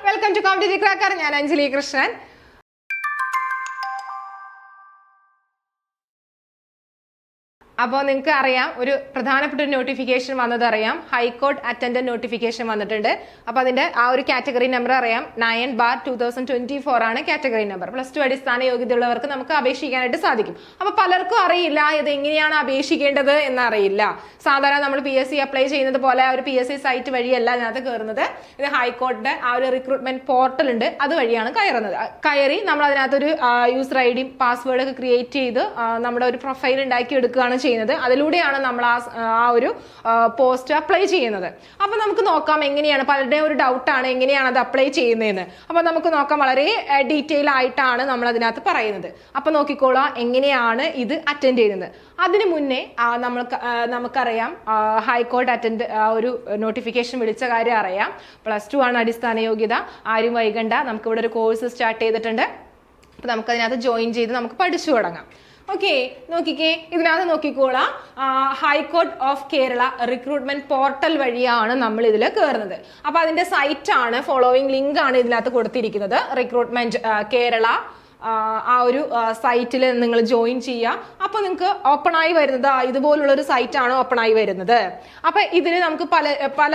Welcome to competitive cracker. ഞാൻ അഞ്ജലി കൃഷ്ണൻ. അപ്പോൾ നിങ്ങൾക്ക് അറിയാം, ഒരു പ്രധാനപ്പെട്ട ഒരു നോട്ടിഫിക്കേഷൻ വന്നതറിയാം. ഹൈക്കോർട്ട് അറ്റൻഡന്റ് നോട്ടിഫിക്കേഷൻ വന്നിട്ടുണ്ട്. അപ്പോൾ അതിന്റെ ആ ഒരു കാറ്റഗറി നമ്പർ അറിയാം. 9/2024 ആണ് കാറ്റഗറി നമ്പർ. +2 അടിസ്ഥാന യോഗ്യതയുള്ളവർക്ക് നമുക്ക് അപേക്ഷിക്കാനായിട്ട് സാധിക്കും. അപ്പോൾ പലർക്കും അറിയില്ല ഇത് എങ്ങനെയാണ് അപേക്ഷിക്കേണ്ടത് എന്നറിയില്ല. സാധാരണ നമ്മൾ PSC അപ്ലൈ ചെയ്യുന്നത് പോലെ ഒരു PSC സൈറ്റ് വഴിയല്ല അതിനകത്ത് കയറുന്നത്. ഇത് ഹൈക്കോർട്ടിന്റെ ആ ഒരു റിക്രൂട്ട്മെന്റ് പോർട്ടൽ ഉണ്ട്, അതുവഴിയാണ് കയറി നമ്മൾ അതിനകത്തൊരു യൂസർ ID പാസ്വേഡ് ഒക്കെ ക്രിയേറ്റ് ചെയ്ത് നമ്മുടെ ഒരു പ്രൊഫൈൽ ഉണ്ടാക്കി എടുക്കുകയാണ് ചെയ്യുന്നത്. അതിലൂടെയാണ് നമ്മൾ ആ ഒരു പോസ്റ്റ് അപ്ലൈ ചെയ്യുന്നത്. അപ്പൊ നമുക്ക് നോക്കാം എങ്ങനെയാണ്, പലരുടെയും ഒരു ഡൗട്ടാണ് എങ്ങനെയാണ് അത് അപ്ലൈ ചെയ്യുന്നതെന്ന്. അപ്പൊ നമുക്ക് നോക്കാം, വളരെ ഡീറ്റെയിൽ ആയിട്ടാണ് നമ്മൾ അതിനകത്ത് പറയുന്നത്. അപ്പൊ നോക്കിക്കോളാം എങ്ങനെയാണ് ഇത് അറ്റൻഡ് ചെയ്യുന്നത്. അതിനു മുന്നേ നമുക്കറിയാം ഹൈക്കോർട്ട് അറ്റൻഡ് ഒരു നോട്ടിഫിക്കേഷൻ വിളിച്ച കാര്യം അറിയാം. +2 ആണ് അടിസ്ഥാന യോഗ്യത. ആരും വൈകണ്ട, നമുക്ക് ഇവിടെ ഒരു കോഴ്സ് സ്റ്റാർട്ട് ചെയ്തിട്ടുണ്ട്. അപ്പൊ നമുക്ക് അതിനകത്ത് ജോയിൻ ചെയ്ത് നമുക്ക് പഠിച്ചു തുടങ്ങാം. ഓക്കെ, നോക്കിക്കേ, ഇതിനകത്ത് നോക്കിക്കോളാം. High court of Kerala recruitment portal വഴിയാണ് നമ്മൾ ഇതിൽ കയറുന്നത്. അപ്പൊ അതിന്റെ സൈറ്റ് ആണ്, ഫോളോവിങ് ലിങ്ക് ആണ് ഇതിനകത്ത് കൊടുത്തിരിക്കുന്നത്. റിക്രൂട്ട്മെന്റ് കേരള ആ ഒരു സൈറ്റിൽ നിങ്ങൾ ജോയിൻ ചെയ്യുക. അപ്പൊ നിങ്ങൾക്ക് ഓപ്പൺ ആയി വരുന്നത് ഇതുപോലുള്ള ഒരു സൈറ്റ് ആണ് ഓപ്പൺ ആയി വരുന്നത്. അപ്പൊ ഇതിന് നമുക്ക് പല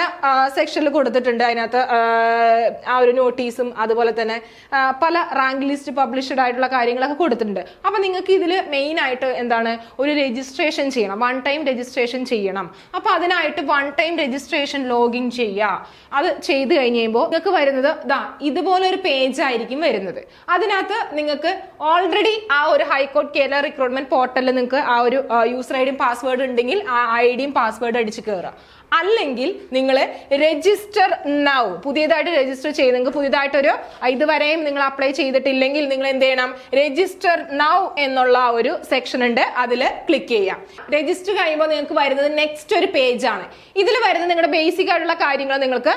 സെക്ഷനിൽ കൊടുത്തിട്ടുണ്ട്. അതിനകത്ത് ആ ഒരു നോട്ടീസും അതുപോലെ തന്നെ പല റാങ്ക് ലിസ്റ്റ് പബ്ലിഷ്ഡ് ആയിട്ടുള്ള കാര്യങ്ങളൊക്കെ കൊടുത്തിട്ടുണ്ട്. അപ്പൊ നിങ്ങൾക്ക് ഇതിൽ മെയിൻ ആയിട്ട് എന്താണ്, ഒരു രജിസ്ട്രേഷൻ ചെയ്യണം, 1 ടൈം രജിസ്ട്രേഷൻ ചെയ്യണം. അപ്പൊ അതിനായിട്ട് 1 ടൈം രജിസ്ട്രേഷൻ ലോഗിൻ ചെയ്യുക. അത് ചെയ്ത് കഴിഞ്ഞ് കഴിയുമ്പോൾ നിങ്ങൾക്ക് വരുന്നത് ഇതുപോലെ ഒരു പേജ് ആയിരിക്കും വരുന്നത്. അതിനകത്ത് നിങ്ങൾക്ക് ഓൾറെഡി ആ ഒരു ഹൈക്കോർട്ട് കേരള റിക്രൂട്ട്മെന്റ് പോർട്ടലിൽ നിങ്ങൾക്ക് ആ ഒരു യൂസർ ഐഡിയും പാസ്വേഡ് ഉണ്ടെങ്കിൽ ആ ഐഡിയും പാസ്വേഡ് അടിച്ച് കയറുക. അല്ലെങ്കിൽ നിങ്ങൾ രജിസ്റ്റർ നൗ, പുതിയതായിട്ട് രജിസ്റ്റർ ചെയ്ത്, നിങ്ങൾക്ക് പുതിയതായിട്ടൊരു ഇതുവരെയും നിങ്ങൾ അപ്ലൈ ചെയ്തിട്ടില്ലെങ്കിൽ നിങ്ങൾ എന്ത് ചെയ്യണം, രജിസ്റ്റർ നൗ എന്നുള്ള ഒരു സെക്ഷൻ ഉണ്ട്, അതിൽ ക്ലിക്ക് ചെയ്യാം. രജിസ്റ്റർ കഴിയുമ്പോൾ നിങ്ങൾക്ക് വരുന്നത് നെക്സ്റ്റ് ഒരു പേജ് ആണ്. ഇതിൽ വരുന്നത് നിങ്ങളുടെ ബേസിക് ആയിട്ടുള്ള കാര്യങ്ങൾ നിങ്ങൾക്ക്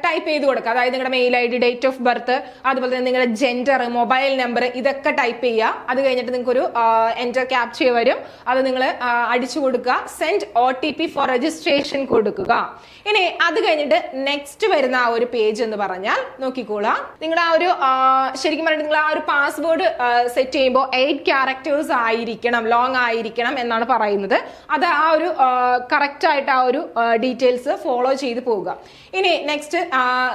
ടൈപ്പ് ചെയ്ത് കൊടുക്കുക. അതായത് നിങ്ങളുടെ mail ID, date of birth, അതുപോലെ തന്നെ നിങ്ങളുടെ ജെൻഡർ, മൊബൈൽ നമ്പർ, ഇതൊക്കെ ടൈപ്പ് ചെയ്യുക. അത് കഴിഞ്ഞിട്ട് നിങ്ങൾക്ക് ഒരു എൻറ്റർ ക്യാപ്ചർ വരും, അത് നിങ്ങൾ അടിച്ചു കൊടുക്കുക. സെൻഡ് OTP ഫോർ രജിസ്ട്രേഷൻ കൊടുക്കുക. ഇനി അത് കഴിഞ്ഞിട്ട് നെക്സ്റ്റ് വരുന്ന ആ ഒരു പേജ് എന്ന് പറഞ്ഞാൽ നോക്കിക്കോളാം, നിങ്ങളുടെ ആ ഒരു ശരിക്കും പറഞ്ഞിട്ട് നിങ്ങൾ ആ ഒരു പാസ്വേഡ് സെറ്റ് ചെയ്യുമ്പോൾ 8 ക്യാരക്ടേഴ്സ് ആയിരിക്കണം, ലോങ് ആയിരിക്കണം എന്നാണ് പറയുന്നത്. അത് ആ ഒരു കറക്റ്റ് ആയിട്ട് ആ ഒരു ഡീറ്റെയിൽസ് ഫോളോ ചെയ്ത് പോവുക. ഇനി നെക്സ്റ്റ്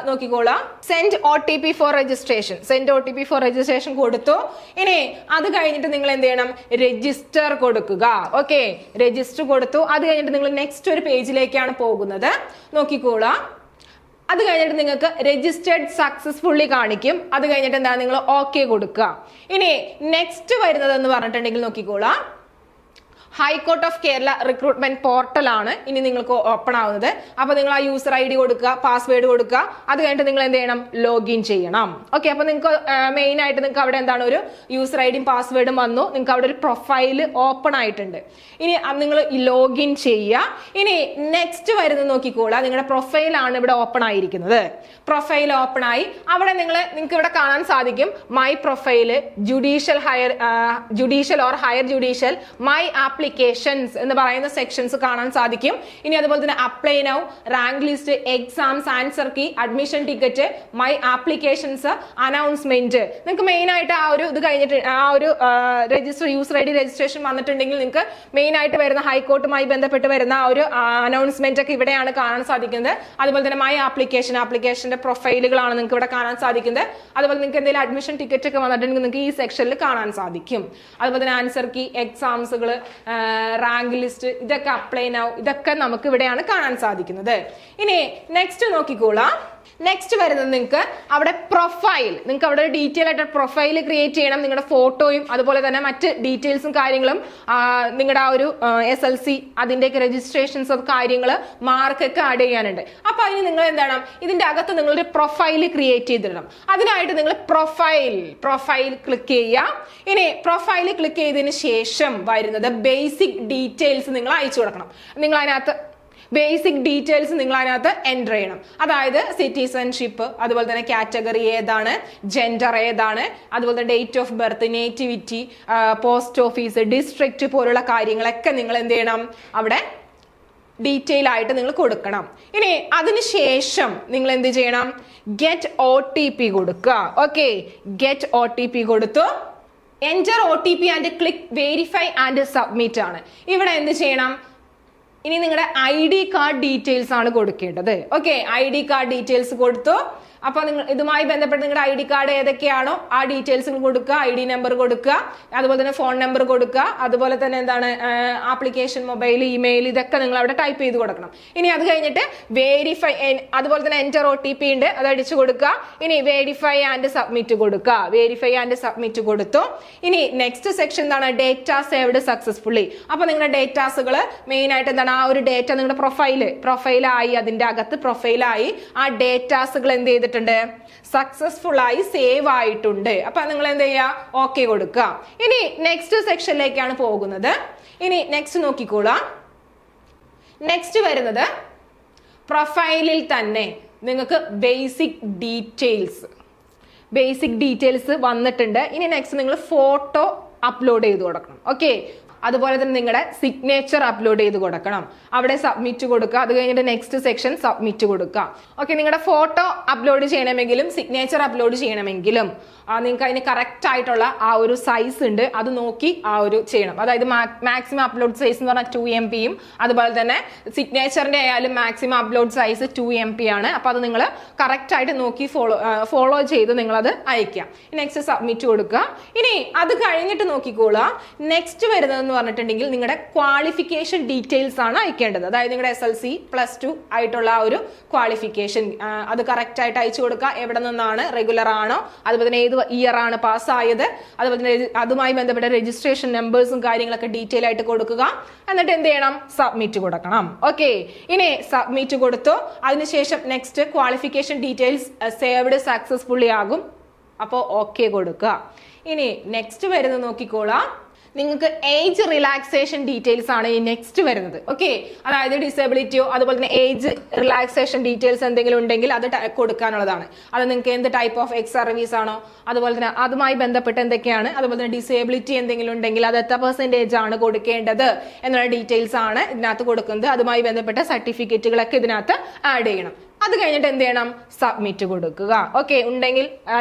നോക്കിക്കോളാം, send OTP four registration. Send OTP four registration കൊടുത്തു. ഇനി അത് കഴിഞ്ഞിട്ട് നിങ്ങൾ എന്ത് ചെയ്യണം, രജിസ്റ്റർ കൊടുക്കുക. ഓക്കെ, രജിസ്റ്റർ കൊടുത്തു. അത് കഴിഞ്ഞിട്ട് നിങ്ങൾ നെക്സ്റ്റ് ഒരു പേജിലേക്കാണ് പോകുന്നത്. നോക്കിക്കോളാം, അത് കഴിഞ്ഞിട്ട് നിങ്ങൾക്ക് രജിസ്റ്റേർഡ് സക്സസ്ഫുള്ളി കാണിക്കും. അത് കഴിഞ്ഞിട്ട് എന്താ, നിങ്ങൾ ഓക്കെ കൊടുക്കുക. ഇനി നെക്സ്റ്റ് വരുന്നത് എന്ന് പറഞ്ഞിട്ടുണ്ടെങ്കിൽ നോക്കിക്കോളാം, high court of Kerala recruitment portal ആണ് ഇനി നിങ്ങൾക്ക് ഓപ്പൺ ആവുന്നത്. അപ്പൊ നിങ്ങൾ ആ യൂസർ ID കൊടുക്കുക, പാസ്വേഡ് കൊടുക്കുക. അത് കഴിഞ്ഞിട്ട് നിങ്ങൾ എന്ത് ചെയ്യണം, ലോഗിൻ ചെയ്യണം. ഓക്കെ, അപ്പൊ നിങ്ങൾക്ക് മെയിൻ ആയിട്ട് നിങ്ങൾക്ക് അവിടെ എന്താണ്, ഒരു യൂസർ IDയും പാസ്വേഡും വന്നു. നിങ്ങൾക്ക് അവിടെ ഒരു പ്രൊഫൈൽ ഓപ്പൺ ആയിട്ടുണ്ട്. ഇനി നിങ്ങൾ ലോഗിൻ ചെയ്യുക. ഇനി നെക്സ്റ്റ് വരുന്നത് നോക്കിക്കോളാം, നിങ്ങളുടെ പ്രൊഫൈലാണ് ഇവിടെ ഓപ്പൺ ആയിരിക്കുന്നത്. പ്രൊഫൈൽ ഓപ്പൺ ആയി അവിടെ നിങ്ങൾക്ക് ഇവിടെ കാണാൻ സാധിക്കും my profile, judicial or higher judicial, my applications എന്ന് പറയുന്ന സെക്ഷൻസ് കാണാൻ സാധിക്കും. ഇനി അതുപോലെ തന്നെ apply now, rank list, exams, answer key, admission ticket, my applications, announcement. നിങ്ങൾക്ക് മെയിൻ ആയിട്ട് ആ ഒരു ഇത് കഴിഞ്ഞിട്ട് ആ ഒരു യൂസർ ID രജിസ്ട്രേഷൻ വന്നിട്ടുണ്ടെങ്കിൽ നിങ്ങൾക്ക് മെയിൻ ആയിട്ട് വരുന്ന ഹൈക്കോർട്ടുമായി ബന്ധപ്പെട്ട് വരുന്ന ആ ഒരു അനൗൺസ്മെന്റ് ഒക്കെ ഇവിടെയാണ് കാണാൻ സാധിക്കുന്നത്. അതുപോലെ തന്നെ മൈ ആപ്ലിക്കേഷന്റെ പ്രൊഫൈലുകളാണ് നിങ്ങൾക്ക് ഇവിടെ കാണാൻ സാധിക്കുന്നത്. അതുപോലെ നിങ്ങൾക്ക് എന്തെങ്കിലും അഡ്മിഷൻ ടിക്കറ്റ് ഒക്കെ വന്നിട്ടുണ്ടെങ്കിൽ നിങ്ങൾക്ക് ഈ സെക്ഷനിൽ കാണാൻ സാധിക്കും. അതുപോലെ തന്നെ ആൻസർ കീ, എക്സാംസുകൾ, റാങ്ക് ലിസ്റ്റ്, ഇതൊക്കെ അപ്ലൈ നൗ, ഇതൊക്കെ നമുക്ക് ഇവിടെയാണ് കാണാൻ സാധിക്കുന്നത്. ഇനി നെക്സ്റ്റ് നോക്കിക്കോളാം, നെക്സ്റ്റ് വരുന്നത് നിങ്ങൾക്ക് അവിടെ പ്രൊഫൈൽ, നിങ്ങൾക്ക് അവിടെ ഡീറ്റെയിൽ ആയിട്ട് പ്രൊഫൈൽ ക്രിയേറ്റ് ചെയ്യണം. നിങ്ങളുടെ ഫോട്ടോയും അതുപോലെ തന്നെ മറ്റ് ഡീറ്റെയിൽസും കാര്യങ്ങളും, നിങ്ങളുടെ ആ ഒരു SLC അതിന്റെയൊക്കെ രജിസ്ട്രേഷൻസ് കാര്യങ്ങൾ, മാർക്കൊക്കെ ആഡ് ചെയ്യാനുണ്ട്. അപ്പൊ അതിന് നിങ്ങൾ എന്താണ്, ഇതിന്റെ അകത്ത് നിങ്ങളൊരു പ്രൊഫൈൽ ക്രിയേറ്റ് ചെയ്തിടണം. അതിനായിട്ട് നിങ്ങൾ പ്രൊഫൈൽ ക്ലിക്ക് ചെയ്യുക. ഇനി പ്രൊഫൈൽ ക്ലിക്ക് ചെയ്തതിന് ശേഷം വരുന്നത് ബേസിക് ഡീറ്റെയിൽസ് നിങ്ങൾ അയച്ചു കൊടുക്കണം. നിങ്ങൾ അതിനകത്ത് ബേസിക് ഡീറ്റെയിൽസ് നിങ്ങൾ അതിനകത്ത് എൻ്റർ ചെയ്യണം. അതായത് സിറ്റിസൺഷിപ്പ്, അതുപോലെ തന്നെ കാറ്റഗറി ഏതാണ്, ജെൻഡർ ഏതാണ്, അതുപോലെ തന്നെ date of birth, nativity, post office, district പോലുള്ള കാര്യങ്ങളൊക്കെ നിങ്ങൾ എന്ത് ചെയ്യണം, അവിടെ ഡീറ്റെയിൽ ആയിട്ട് നിങ്ങൾ കൊടുക്കണം. ഇനി അതിനുശേഷം നിങ്ങൾ എന്ത് ചെയ്യണം? ഗെറ്റ് OTP കൊടുക്കുക. ഓക്കെ, ഗെറ്റ് OTP കൊടുത്തു. Enter OTP and click verify and submit ആണ്. ഇവിടെ എന്ത് ചെയ്യണം? ഇനി നിങ്ങളുടെ ID കാർഡ് ഡീറ്റെയിൽസ് ആണ് കൊടുക്കേണ്ടത്. ഓക്കെ, ID കാർഡ് ഡീറ്റെയിൽസ് കൊടുത്തു. അപ്പൊ നിങ്ങൾ ഇതുമായി ബന്ധപ്പെട്ട് നിങ്ങളുടെ ID കാർഡ് ഏതൊക്കെയാണോ ആ ഡീറ്റെയിൽസ് കൊടുക്കുക, ID നമ്പർ കൊടുക്കുക, അതുപോലെ തന്നെ ഫോൺ നമ്പർ കൊടുക്കുക, അതുപോലെ തന്നെ എന്താണ് ആപ്ലിക്കേഷൻ, മൊബൈൽ, ഇമെയിൽ, ഇതൊക്കെ നിങ്ങൾ അവിടെ ടൈപ്പ് ചെയ്ത് കൊടുക്കണം. ഇനി അത് കഴിഞ്ഞിട്ട് വെരിഫൈ, അതുപോലെ തന്നെ എൻറ്റർ OTP ഉണ്ട്, അത് അടിച്ചു കൊടുക്കുക. ഇനി വെരിഫൈ ആൻഡ് സബ്മിറ്റ് കൊടുക്കുക. വെരിഫൈ ആൻഡ് സബ്മിറ്റ് കൊടുത്തു. ഇനി നെക്സ്റ്റ് സെക്ഷൻ എന്താണ്? Data saved successfully. അപ്പൊ നിങ്ങളുടെ ഡേറ്റാസുകൾ മെയിൻ ആയിട്ട് എന്താണ്? ആ ഒരു ഡേറ്റ നിങ്ങളുടെ പ്രൊഫൈലായി, അതിന്റെ അകത്ത് പ്രൊഫൈലായി ആ ഡേറ്റാസുകൾ എന്ത് ചെയ്തിട്ടുണ്ട്? സക്സസ്ഫുൾ ആയി സേവ് ആയിട്ടുണ്ട്. അപ്പൊ നിങ്ങൾ എന്ത് ചെയ്യുക? ഓക്കെ കൊടുക്കുക. ഇനി നെക്സ്റ്റ് സെക്ഷനിലേക്കാണ് പോകുന്നത്. ഇനി നെക്സ്റ്റ് നോക്കിക്കോളാം. നെക്സ്റ്റ് വരുന്നത് പ്രൊഫൈലിൽ തന്നെ നിങ്ങൾക്ക് ബേസിക് ഡീറ്റെയിൽസ് വന്നിട്ടുണ്ട്. ഇനി നെക്സ്റ്റ് നിങ്ങൾ ഫോട്ടോ അപ്ലോഡ് ചെയ്ത് കൊടുക്കണം. ഓക്കെ, അതുപോലെ തന്നെ നിങ്ങളുടെ സിഗ്നേച്ചർ അപ്ലോഡ് ചെയ്ത് കൊടുക്കണം. അവിടെ സബ്മിറ്റ് കൊടുക്കുക. അത് കഴിഞ്ഞിട്ട് നെക്സ്റ്റ് സെക്ഷൻ സബ്മിറ്റ് കൊടുക്കുക. ഓക്കെ, നിങ്ങളുടെ ഫോട്ടോ അപ്ലോഡ് ചെയ്യണമെങ്കിലും സിഗ്നേച്ചർ അപ്ലോഡ് ചെയ്യണമെങ്കിലും നിങ്ങൾക്ക് അതിന് കറക്റ്റ് ആയിട്ടുള്ള ആ ഒരു സൈസ് ഉണ്ട്, അത് നോക്കി ആ ഒരു ചെയ്യണം. അതായത് മാക്സിമം അപ്ലോഡ് സൈസ് എന്ന് പറഞ്ഞാൽ 2 MB അതുപോലെ തന്നെ സിഗ്നേച്ചറിന്റെ ആയാലും മാക്സിമം അപ്ലോഡ് സൈസ് 2 MB ആണ്. അപ്പൊ അത് നിങ്ങൾ കറക്റ്റ് ആയിട്ട് നോക്കി ഫോളോ ചെയ്ത് നിങ്ങൾ അത് അയക്കുക. നെക്സ്റ്റ് സബ്മിറ്റ് കൊടുക്കുക. ഇനി അത് കഴിഞ്ഞിട്ട് നോക്കിക്കോളുക. നെക്സ്റ്റ് വരുന്നതെന്ന് പറഞ്ഞിട്ടുണ്ടെങ്കിൽ നിങ്ങളുടെ ക്വാളിഫിക്കേഷൻ ഡീറ്റെയിൽസ് ആണ് അയക്കേണ്ടത്. അതായത് നിങ്ങളുടെ SLC +2 ആയിട്ടുള്ള ആ ഒരു ക്വാളിഫിക്കേഷൻ അത് കറക്റ്റ് ആയിട്ട് അയച്ചു കൊടുക്കുക. എവിടെ നിന്നാണ്, റെഗുലർ ആണോ, അതുപോലെ തന്നെ ഏത് ഇയർ ആണ് പാസ്സായത്, അതുപോലെ തന്നെ അതുമായി ബന്ധപ്പെട്ട രജിസ്ട്രേഷൻ നമ്പേഴ്സും കാര്യങ്ങളൊക്കെ ഡീറ്റെയിൽ ആയിട്ട് കൊടുക്കുക. എന്നിട്ട് എന്ത് ചെയ്യണം? സബ്മിറ്റ് കൊടുക്കണം. ഓക്കെ, ഇനി സബ്മിറ്റ് കൊടുത്തു. അതിനുശേഷം next qualification details saved successfully ആകും. അപ്പോൾ ഓക്കെ കൊടുക്കുക. ഇനി നെക്സ്റ്റ് വരുന്നത് നോക്കിക്കോളാം. നിങ്ങൾക്ക് ഏജ് റിലാക്സേഷൻ ഡീറ്റെയിൽസ് ആണ് ഈ നെക്സ്റ്റ് വരുന്നത്. ഓക്കെ, അതായത് ഡിസേബിലിറ്റിയോ അതുപോലെ തന്നെ ഏജ് റിലാക്സേഷൻ ഡീറ്റെയിൽസ് എന്തെങ്കിലും ഉണ്ടെങ്കിൽ അത് കൊടുക്കാനുള്ളതാണ്. അത് നിങ്ങൾക്ക് എന്ത് ടൈപ്പ് ഓഫ് എക്സ് സർവീസ് ആണോ, അതുപോലെ തന്നെ അതുമായി ബന്ധപ്പെട്ട് എന്തൊക്കെയാണ്, അതുപോലെ തന്നെ ഡിസേബിലിറ്റി എന്തെങ്കിലും ഉണ്ടെങ്കിൽ അത് എത്ര % ആണ് കൊടുക്കേണ്ടത് എന്നുള്ള ഡീറ്റെയിൽസ് ആണ് ഇതിനകത്ത് കൊടുക്കുന്നത്. അതുമായി ബന്ധപ്പെട്ട സർട്ടിഫിക്കറ്റുകളൊക്കെ ഇതിനകത്ത് ആഡ് ചെയ്യണം. അത് കഴിഞ്ഞിട്ട് എന്ത് ചെയ്യണം? സബ്മിറ്റ് കൊടുക്കുക. ഓക്കെ, ഉണ്ടെങ്കിൽ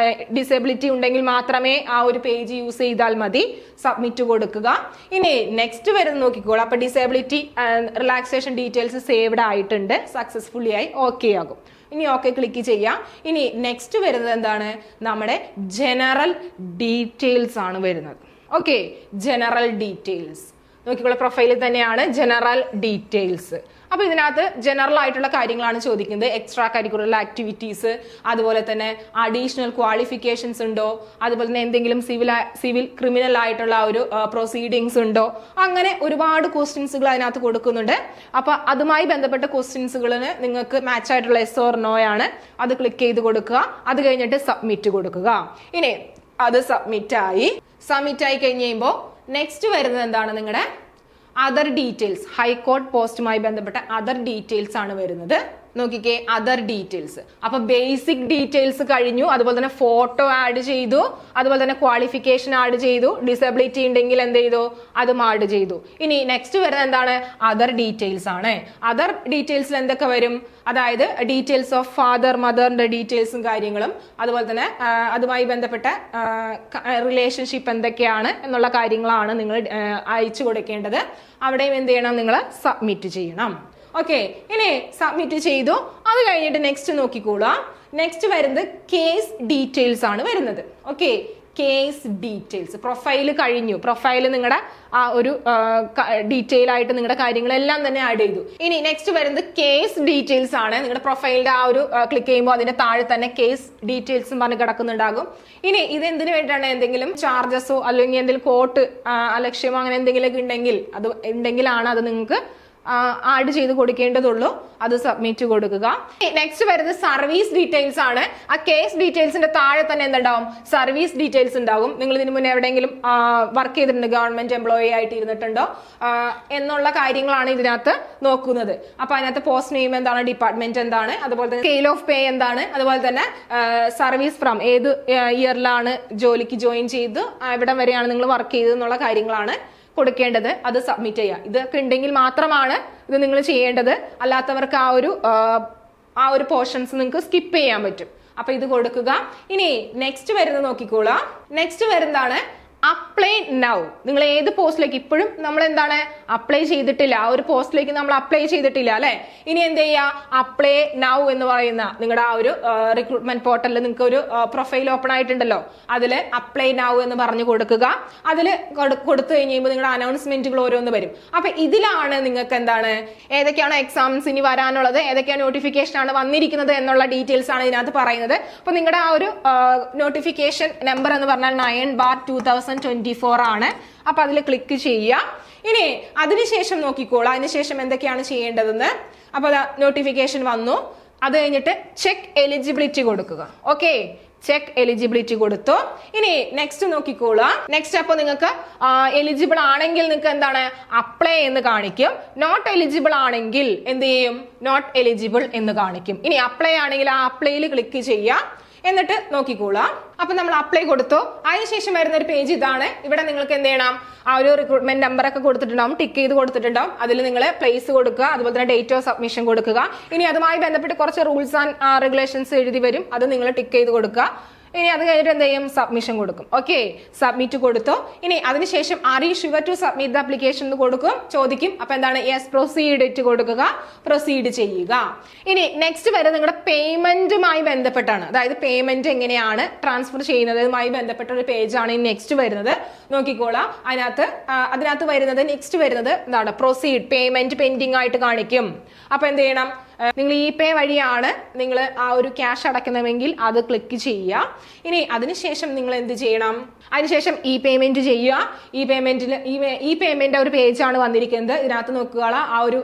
ഡിസേബിലിറ്റി ഉണ്ടെങ്കിൽ മാത്രമേ ആ ഒരു പേജ് യൂസ് ചെയ്താൽ മതി. സബ്മിറ്റ് കൊടുക്കുക. ഇനി നെക്സ്റ്റ് വരുന്നത് നോക്കിക്കോളൂ. അപ്പൊ ഡിസേബിലിറ്റി റിലാക്സേഷൻ ഡീറ്റെയിൽസ് സേവ്ഡ് ആയിട്ടുണ്ട്, സക്സസ്ഫുള്ളി ആയി ഓക്കെ ആകും. ഇനി ഓക്കെ ക്ലിക്ക് ചെയ്യാം. ഇനി നെക്സ്റ്റ് വരുന്നത് എന്താണ്? നമ്മുടെ ജനറൽ ഡീറ്റെയിൽസ് ആണ് വരുന്നത്. ഓക്കെ, ജനറൽ ഡീറ്റെയിൽസ് നോക്കിക്കോളൂ. പ്രൊഫൈലിൽ തന്നെയാണ് ജനറൽ ഡീറ്റെയിൽസ്. അപ്പൊ ഇതിനകത്ത് ജനറൽ ആയിട്ടുള്ള കാര്യങ്ങളാണ് ചോദിക്കുന്നത്. എക്സ്ട്രാ കരിക്കുലർ ആക്ടിവിറ്റീസ്, അതുപോലെ തന്നെ അഡീഷണൽ ക്വാളിഫിക്കേഷൻസ് ഉണ്ടോ, അതുപോലെ തന്നെ എന്തെങ്കിലും സിവിൽ ക്രിമിനൽ ആയിട്ടുള്ള ഒരു പ്രൊസീഡിങ്സ് ഉണ്ടോ, അങ്ങനെ ഒരുപാട് ക്വസ്റ്റ്യൻസുകൾ അതിനകത്ത് കൊടുക്കുന്നുണ്ട്. അപ്പൊ അതുമായി ബന്ധപ്പെട്ട ക്വസ്റ്റ്യൻസുകളിന് നിങ്ങൾക്ക് മാച്ച് ആയിട്ടുള്ള yes or no ആണ്. അത് ക്ലിക്ക് ചെയ്ത് കൊടുക്കുക. അത് കഴിഞ്ഞിട്ട് സബ്മിറ്റ് കൊടുക്കുക. ഇനി അത് സബ്മിറ്റ് ആയി കഴിഞ്ഞ് കഴിയുമ്പോൾ നെക്സ്റ്റ് വരുന്നത് എന്താണ്? നിങ്ങളുടെ അതർ ഡീറ്റെയിൽസ്, ഹൈക്കോർട്ട് പോസ്റ്റുമായി ബന്ധപ്പെട്ട അതർ ഡീറ്റെയിൽസ് ആണ് വരുന്നത്. നോക്കിക്കേ, അതർ ഡീറ്റെയിൽസ്. അപ്പൊ ബേസിക് ഡീറ്റെയിൽസ് കഴിഞ്ഞു, അതുപോലെ തന്നെ ഫോട്ടോ ആഡ് ചെയ്തു, അതുപോലെ തന്നെ ക്വാളിഫിക്കേഷൻ ആഡ് ചെയ്തു, ഡിസബിലിറ്റി ഉണ്ടെങ്കിൽ എന്ത് ചെയ്തു, അതും ആഡ് ചെയ്തു. ഇനി നെക്സ്റ്റ് വരുന്നത് എന്താണ്? അതർ ഡീറ്റെയിൽസ് ആണ്. അതർ ഡീറ്റെയിൽസിൽ എന്തൊക്കെ വരും? അതായത് ഡീറ്റെയിൽസ് ഓഫ് ഫാദർ, മദറിന്റെ ഡീറ്റെയിൽസും കാര്യങ്ങളും, അതുപോലെ തന്നെ അതുമായി ബന്ധപ്പെട്ട റിലേഷൻഷിപ്പ് എന്തൊക്കെയാണ് എന്നുള്ള കാര്യങ്ങളാണ് നിങ്ങൾ അയച്ചു കൊടുക്കേണ്ടത്. അവിടെയും എന്ത് ചെയ്യണം? നിങ്ങൾ സബ്മിറ്റ് ചെയ്യണം. ഓക്കെ, ഇനി സബ്മിറ്റ് ചെയ്തു. അത് കഴിഞ്ഞിട്ട് നെക്സ്റ്റ് നോക്കിക്കോളാം. നെക്സ്റ്റ് വരുന്നത് കേസ് ഡീറ്റെയിൽസ് ആണ് വരുന്നത്. Okay, case details. പ്രൊഫൈൽ കഴിഞ്ഞു. പ്രൊഫൈൽ നിങ്ങളുടെ ആ ഒരു ഡീറ്റെയിൽ ആയിട്ട് നിങ്ങളുടെ കാര്യങ്ങളെല്ലാം തന്നെ ആഡ് ചെയ്തു. ഇനി നെക്സ്റ്റ് വരുന്നത് കേസ് ഡീറ്റെയിൽസ് ആണ്. നിങ്ങളുടെ പ്രൊഫൈലിന്റെ ആ ഒരു ക്ലിക്ക് ചെയ്യുമ്പോൾ അതിന്റെ താഴെ തന്നെ കേസ് ഡീറ്റെയിൽസ് പറഞ്ഞ് കിടക്കുന്നുണ്ടാകും. ഇനി ഇത് എന്തിനു വേണ്ടിയിട്ടാണ്? എന്തെങ്കിലും ചാർജസോ അല്ലെങ്കിൽ എന്തെങ്കിലും കോർട്ട് അലക്ഷ്യമോ അങ്ങനെ എന്തെങ്കിലുമൊക്കെ ഉണ്ടെങ്കിൽ അത് ഉണ്ടെങ്കിലാണ് അത് നിങ്ങൾക്ക് ആഡ് ചെയ്ത് കൊടുക്കേണ്ടതുള്ളൂ. അത് സബ്മിറ്റ് കൊടുക്കുക. നെക്സ്റ്റ് വരുന്നത് സർവീസ് ഡീറ്റെയിൽസ് ആണ്. ആ കേസ് ഡീറ്റെയിൽസിന്റെ താഴെ തന്നെ എന്തുണ്ടാവും? സർവീസ് ഡീറ്റെയിൽസ് ഉണ്ടാവും. നിങ്ങൾ ഇതിന് മുന്നേ എവിടെയെങ്കിലും വർക്ക് ചെയ്തിട്ടുണ്ട്, ഗവൺമെന്റ് എംപ്ലോയി ആയിട്ട് ഇരുന്നിട്ടുണ്ടോ എന്നുള്ള കാര്യങ്ങളാണ് ഇതിനകത്ത് നോക്കുന്നത്. അപ്പൊ അതിനകത്ത് പോസ്റ്റ് നെയിം എന്താണ്, ഡിപ്പാർട്ട്മെന്റ് എന്താണ്, അതുപോലെ തന്നെ സ്കെയിൽ ഓഫ് പേ എന്താണ്, അതുപോലെ തന്നെ സർവീസ് ഫ്രം ഏത് ഇയറിലാണ് ജോലിക്ക് ജോയിൻ ചെയ്ത് എവിടെ വരെയാണ് നിങ്ങൾ വർക്ക് ചെയ്തത് എന്നുള്ള കാര്യങ്ങളാണ് കൊടുക്കേണ്ടത്, അത് സബ്മിറ്റ് ചെയ്യുക. ഇതൊക്കെ ഉണ്ടെങ്കിൽ മാത്രമാണ് ഇത് നിങ്ങൾ ചെയ്യേണ്ടത്. അല്ലാത്തവർക്ക് ആ ഒരു പോർഷൻസ് നിങ്ങൾക്ക് സ്കിപ്പ് ചെയ്യാൻ പറ്റും. അപ്പൊ ഇത് കൊടുക്കുക. ഇനി നെക്സ്റ്റ് വരുന്നത് നോക്കിക്കോളാം. നെക്സ്റ്റ് വരുന്നതാണ് അപ്ലൈ നൗ. നിങ്ങൾ ഏത് പോസ്റ്റിലേക്ക്, ഇപ്പോഴും നമ്മൾ എന്താണ് അപ്ലൈ ചെയ്തിട്ടില്ല, ആ ഒരു പോസ്റ്റിലേക്ക് നമ്മൾ അപ്ലൈ ചെയ്തിട്ടില്ല അല്ലെ. ഇനി എന്ത് ചെയ്യുക, അപ്ലൈ നൗ എന്ന് പറയുന്ന നിങ്ങളുടെ ആ ഒരു റിക്രൂട്ട്മെന്റ് പോർട്ടലിൽ നിങ്ങൾക്ക് ഒരു പ്രൊഫൈൽ ഓപ്പൺ ആയിട്ടുണ്ടല്ലോ, അതിൽ അപ്ലൈ നൗ എന്ന് പറഞ്ഞു കൊടുക്കുക. അതിൽ കൊടുത്തു കഴിയുമ്പോൾ നിങ്ങളുടെ അനൗൺസ്മെന്റുകൾ ഓരോന്ന് വരും. അപ്പൊ ഇതിലാണ് നിങ്ങൾക്ക് എന്താണ് ഏതൊക്കെയാണ് എക്സാംസ് ഇനി വരാനുള്ളത്, ഏതൊക്കെയാണ് നോട്ടിഫിക്കേഷൻ ആണ് വന്നിരിക്കുന്നത് എന്നുള്ള ഡീറ്റെയിൽസ് ആണ് ഇതിനകത്ത് പറയുന്നത്. അപ്പൊ നിങ്ങളുടെ ആ ഒരു നോട്ടിഫിക്കേഷൻ നമ്പർ എന്ന് പറഞ്ഞാൽ 9/2024 ആണ്. അപ്പൊ അതിൽ ക്ലിക്ക് ചെയ്യുക. ഇനി അതിനുശേഷം നോക്കിക്കോളാം അതിനുശേഷം എന്തൊക്കെയാണ് ചെയ്യേണ്ടതെന്ന്. അപ്പൊ നോട്ടിഫിക്കേഷൻ വന്നു. അത് കഴിഞ്ഞിട്ട് ചെക്ക് എലിജിബിലിറ്റി കൊടുക്കുക. ഓക്കെ, ചെക്ക് എലിജിബിലിറ്റി കൊടുത്തു. ഇനി നെക്സ്റ്റ് നോക്കിക്കോളാം. നെക്സ്റ്റ് അപ്പോൾ നിങ്ങൾക്ക് എലിജിബിൾ ആണെങ്കിൽ നിങ്ങൾക്ക് എന്താണ് അപ്ലൈ എന്ന് കാണിക്കും. നോട്ട് എലിജിബിൾ ആണെങ്കിൽ എന്ത് ചെയ്യും, നോട്ട് എലിജിബിൾ എന്ന് കാണിക്കും. ഇനി അപ്ലൈ ആണെങ്കിൽ ആ അപ്ലൈയിൽ ക്ലിക്ക് ചെയ്യാം. എന്നിട്ട് നോക്കിക്കോളാം. അപ്പൊ നമ്മൾ അപ്ലൈ കൊടുത്തു. അതിനുശേഷം വരുന്ന ഒരു പേജ് ഇതാണ്. ഇവിടെ നിങ്ങൾക്ക് എന്ത് ചെയ്യണം, ആ ഒരു റിക്രൂട്ട്മെന്റ് നമ്പർ ഒക്കെ കൊടുത്തിട്ടുണ്ടാവും, ടിക്ക് ചെയ്ത് കൊടുത്തിട്ടുണ്ടാവും. അതിൽ നിങ്ങൾ പ്ലേസ് കൊടുക്കുക, അതുപോലെ തന്നെ ഡേറ്റ് ഓഫ് സബ്മിഷൻ കൊടുക്കുക. ഇനി അതുമായി ബന്ധപ്പെട്ട് കുറച്ച് റൂൾസ് ആൻഡ് റെഗുലേഷൻസ് എഴുതി വരും, അത് നിങ്ങൾ ടിക്ക് ചെയ്ത് കൊടുക്കുക. ഇനി അത് കഴിഞ്ഞിട്ട് എന്ത് ചെയ്യും, സബ്മിഷൻ കൊടുക്കും. ഓക്കെ, സബ്മിറ്റ് കൊടുത്തു. ഇനി അതിനുശേഷം are you sure to submit the application എന്ന് കൊടുക്കും, ചോദിക്കും. അപ്പൊ എന്താണ്, യെസ് പ്രൊസീഡ് ഇട്ട് കൊടുക്കുക, പ്രൊസീഡ് ചെയ്യുക. ഇനി നെക്സ്റ്റ് വരെ നിങ്ങളുടെ പേയ്മെന്റുമായി ബന്ധപ്പെട്ടാണ്, അതായത് പേയ്മെന്റ് എങ്ങനെയാണ് ട്രാൻസ്ഫർ ചെയ്യുന്നതുമായി ബന്ധപ്പെട്ട ഒരു പേജാണ് നെക്സ്റ്റ് വരുന്നത്. നോക്കിക്കോളാം. അതിനകത്ത് വരുന്നത് നെക്സ്റ്റ് വരുന്നത് എന്താണ്, പ്രൊസീഡ്, പേയ്മെന്റ് പെൻഡിങ് ആയിട്ട് കാണിക്കും. അപ്പൊ എന്ത് ചെയ്യണം, നിങ്ങൾ ഇ പേ വഴിയാണ് നിങ്ങൾ ആ ഒരു ക്യാഷ് അടയ്ക്കുന്നതെങ്കിൽ അത് ക്ലിക്ക് ചെയ്യുക. ഇനി അതിനുശേഷം നിങ്ങൾ എന്ത് ചെയ്യണം, അതിനുശേഷം ഇ പേയ്മെന്റ് ചെയ്യുക. ഈ പേയ്മെന്റ് ഒരു പേജാണ് വന്നിരിക്കുന്നത്. ഇതിനകത്ത് നോക്കുക, ആ ഒരു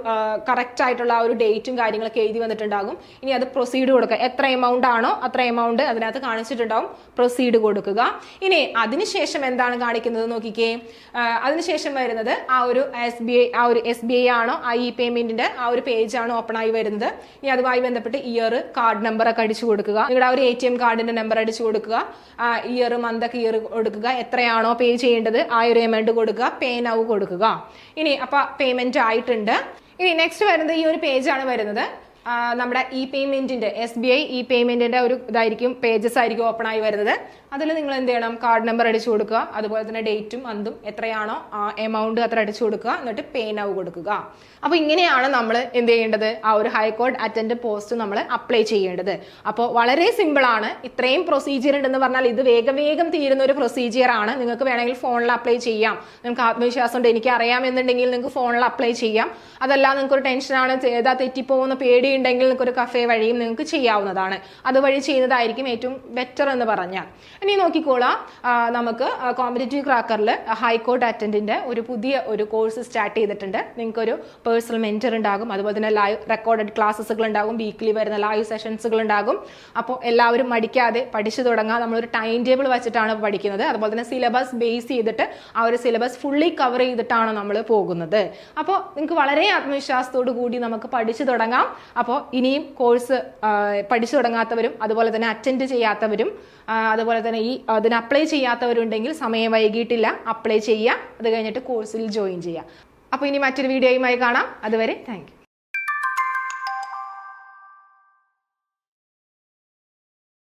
കറക്റ്റ് ആയിട്ടുള്ള ആ ഒരു ഡേറ്റും കാര്യങ്ങളൊക്കെ എഴുതി വന്നിട്ടുണ്ടാകും. ഇനി അത് പ്രൊസീഡ് കൊടുക്കുക. എത്ര എമൗണ്ട് ആണോ അത്ര എമൗണ്ട് അതിനകത്ത് കാണിച്ചിട്ടുണ്ടാവും, പ്രൊസീഡ് കൊടുക്കുക. ഇനി അതിനുശേഷം എന്താണ് കാണിക്കുന്നത് നോക്കിക്കേ. അതിനുശേഷം വരുന്നത് ആ ഒരു SBI ആണോ ആ ഇ പേയ്മെന്റിന്റെ ആ ഒരു പേജാണ് ഓപ്പൺ ആയി വരുന്നത്. ഇനി അതുമായി ബന്ധപ്പെട്ട് ഇയർ, കാർഡ് നമ്പർ ഒക്കെ അടിച്ചു കൊടുക്കുക. നിങ്ങളുടെ ആ ഒരു ATM കാർഡിന്റെ നമ്പർ അടിച്ചു കൊടുക്കുക. ഇയർ, മന്ത് ഒക്കെ ഇയർ കൊടുക്കുക. എത്രയാണോ പേ ചെയ്യേണ്ടത് ആ ഒരു എമൗണ്ട് കൊടുക്കുക. പേ നൗ കൊടുക്കുക. ഇനി അപ്പൊ പേയ്മെന്റ് ആയിട്ടുണ്ട്. ഇനി നെക്സ്റ്റ് വരുന്നത് ഈ ഒരു പേജാണ് വരുന്നത്. നമ്മുടെ ഇ പേയ്മെന്റിന്റെ SBI ഇ പേയ്മെന്റിന്റെ ഒരു ഇതായിരിക്കും, പേജസ് ആയിരിക്കും ഓപ്പൺ ആയി വരുന്നത്. അതിൽ നിങ്ങൾ എന്ത് ചെയ്യണം, കാർഡ് നമ്പർ അടിച്ചു കൊടുക്കുക. അതുപോലെ തന്നെ ഡേറ്റും മന്തും എത്രയാണോ ആ എമൗണ്ട് അത്ര അടിച്ചു കൊടുക്കുക. എന്നിട്ട് പേ നൗ കൊടുക്കുക. അപ്പൊ ഇങ്ങനെയാണ് നമ്മൾ എന്ത് ചെയ്യേണ്ടത്, ആ ഒരു ഹൈക്കോർട്ട് അറ്റൻഡ് പോസ്റ്റ് നമ്മൾ അപ്ലൈ ചെയ്യേണ്ടത്. അപ്പോൾ വളരെ സിമ്പിൾ ആണ്. ഇത്രയും പ്രൊസീജിയർ ഉണ്ടെന്ന് പറഞ്ഞാൽ ഇത് വേഗം തീരുന്ന ഒരു പ്രൊസീജിയർ ആണ്. നിങ്ങൾക്ക് വേണമെങ്കിൽ ഫോണിൽ അപ്ലൈ ചെയ്യാം. നിങ്ങൾക്ക് ആത്മവിശ്വാസം ഉണ്ട്, എനിക്ക് അറിയാമെന്നുണ്ടെങ്കിൽ നിങ്ങൾക്ക് ഫോണിൽ അപ്ലൈ ചെയ്യാം. അതല്ല നിങ്ങൾക്ക് ഒരു ടെൻഷനാണ്, ഏതാ തെറ്റിപ്പോകുന്ന പേടിയുണ്ടെങ്കിൽ നിങ്ങൾക്ക് ഒരു കഫേ വഴിയും നിങ്ങൾക്ക് ചെയ്യാവുന്നതാണ്. അതുവഴി ചെയ്യുന്നതായിരിക്കും ഏറ്റവും ബെറ്റർ എന്ന് പറഞ്ഞാൽ. ഇനി നോക്കിക്കോളാം, നമുക്ക് കോമ്പറ്റേറ്റീവ് ക്രാക്കറിൽ ഹൈക്കോർട്ട് അറ്റൻഡിന്റെ ഒരു പുതിയ ഒരു കോഴ്സ് സ്റ്റാർട്ട് ചെയ്തിട്ടുണ്ട്. നിങ്ങൾക്കൊരു പേഴ്സണൽ മെന്റർ ഉണ്ടാകും. അതുപോലെ തന്നെ ലൈവ് റെക്കോർഡഡ് ക്ലാസ്സുകൾ ഉണ്ടാകും. വീക്ക്ലി വരുന്ന ലൈവ് സെഷൻസുകൾ ഉണ്ടാകും. അപ്പോൾ എല്ലാവരും മടിക്കാതെ പഠിച്ചു തുടങ്ങാം. നമ്മളൊരു ടൈം ടേബിൾ വെച്ചിട്ടാണ് പഠിക്കുന്നത്. അതുപോലെ തന്നെ സിലബസ് ബേസ് ചെയ്തിട്ട് ആ ഒരു സിലബസ് ഫുള്ളി കവർ ചെയ്തിട്ടാണ് നമ്മൾ പോകുന്നത്. അപ്പോൾ നിങ്ങൾക്ക് വളരെ ആത്മവിശ്വാസത്തോടു കൂടി നമുക്ക് പഠിച്ചു തുടങ്ങാം. അപ്പോൾ ഇനിയും കോഴ്സ് പഠിച്ചു തുടങ്ങാത്തവരും അതുപോലെ തന്നെ അറ്റൻഡ് ചെയ്യാത്തവരും അതുപോലെ തന്നെ അതിന് അപ്ലൈ ചെയ്യാത്തവരുണ്ടെങ്കിൽ സമയം വൈകിട്ടില്ല, അപ്ലൈ ചെയ്യുക. അത് കഴിഞ്ഞിട്ട് കോഴ്സിൽ ജോയിൻ ചെയ്യുക. അപ്പോൾ ഇനി മറ്റൊരു വീഡിയോയുമായി കാണാം. അതുവരെ താങ്ക് യു.